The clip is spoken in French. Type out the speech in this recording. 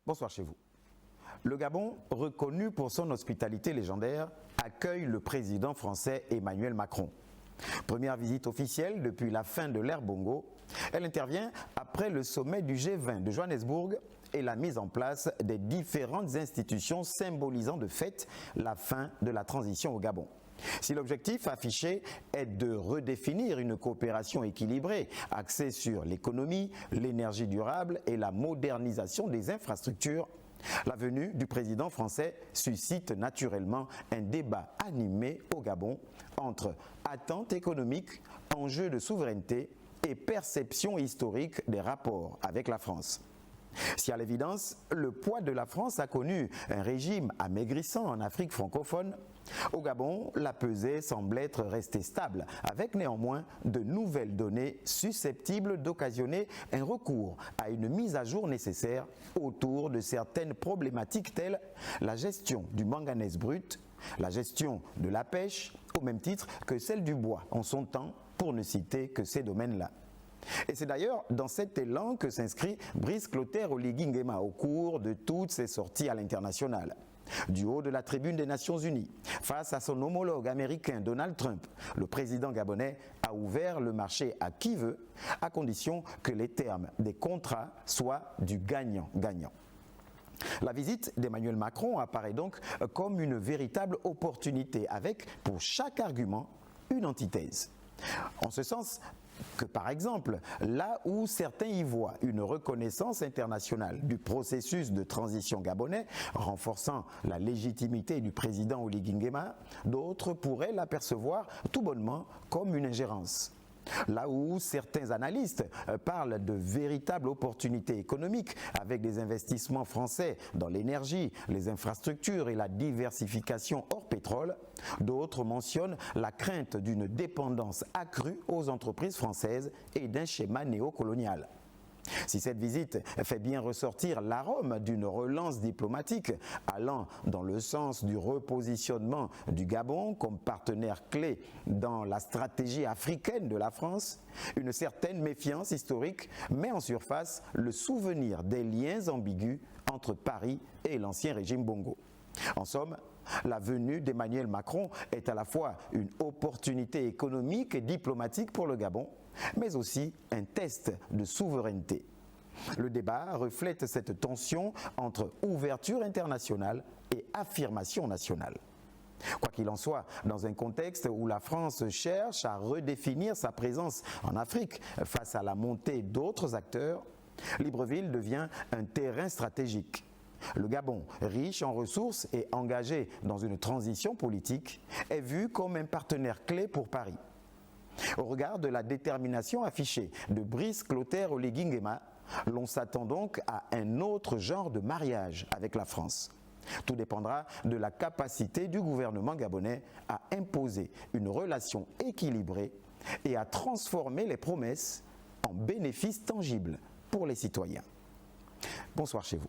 Bonsoir chez vous. Le Gabon, reconnu pour son hospitalité légendaire, accueille le président français Emmanuel Macron. Première visite officielle depuis la fin de l'ère Bongo, elle intervient après le sommet du G20 de Johannesburg et la mise en place des différentes institutions symbolisant de fait la fin de la transition au Gabon. Si l'objectif affiché est de redéfinir une coopération équilibrée axée sur l'économie, l'énergie durable et la modernisation des infrastructures, la venue du président français suscite naturellement un débat animé au Gabon entre attentes économiques, enjeux de souveraineté et perception historique des rapports avec la France. Si à l'évidence, le poids de la France a connu un régime amaigrissant en Afrique francophone, au Gabon, la pesée semble être restée stable, avec néanmoins de nouvelles données susceptibles d'occasionner un recours à une mise à jour nécessaire autour de certaines problématiques telles la gestion du manganèse brut, la gestion de la pêche, au même titre que celle du bois en son temps, pour ne citer que ces domaines-là. Et c'est d'ailleurs dans cet élan que s'inscrit Brice Clotaire Oligui Nguema au cours de toutes ses sorties à l'international. Du haut de la tribune des Nations Unies, face à son homologue américain Donald Trump, le président gabonais a ouvert le marché à qui veut, à condition que les termes des contrats soient du gagnant-gagnant. La visite d'Emmanuel Macron apparaît donc comme une véritable opportunité avec, pour chaque argument, une antithèse. En ce sens que, par exemple, là où certains y voient une reconnaissance internationale du processus de transition gabonais, renforçant la légitimité du président Oligui Nguema, d'autres pourraient l'apercevoir tout bonnement comme une ingérence. Là où certains analystes parlent de véritables opportunités économiques avec des investissements français dans l'énergie, les infrastructures et la diversification hors pétrole, d'autres mentionnent la crainte d'une dépendance accrue aux entreprises françaises et d'un schéma néocolonial. Si cette visite fait bien ressortir l'arôme d'une relance diplomatique allant dans le sens du repositionnement du Gabon comme partenaire clé dans la stratégie africaine de la France, une certaine méfiance historique met en surface le souvenir des liens ambigus entre Paris et l'ancien régime Bongo. En somme, la venue d'Emmanuel Macron est à la fois une opportunité économique et diplomatique pour le Gabon, mais aussi un test de souveraineté. Le débat reflète cette tension entre ouverture internationale et affirmation nationale. Quoi qu'il en soit, dans un contexte où la France cherche à redéfinir sa présence en Afrique face à la montée d'autres acteurs, Libreville devient un terrain stratégique. Le Gabon, riche en ressources et engagé dans une transition politique, est vu comme un partenaire clé pour Paris. Au regard de la détermination affichée de Brice Clotaire Oligui Nguema, l'on s'attend donc à un autre genre de mariage avec la France. Tout dépendra de la capacité du gouvernement gabonais à imposer une relation équilibrée et à transformer les promesses en bénéfices tangibles pour les citoyens. Bonsoir chez vous.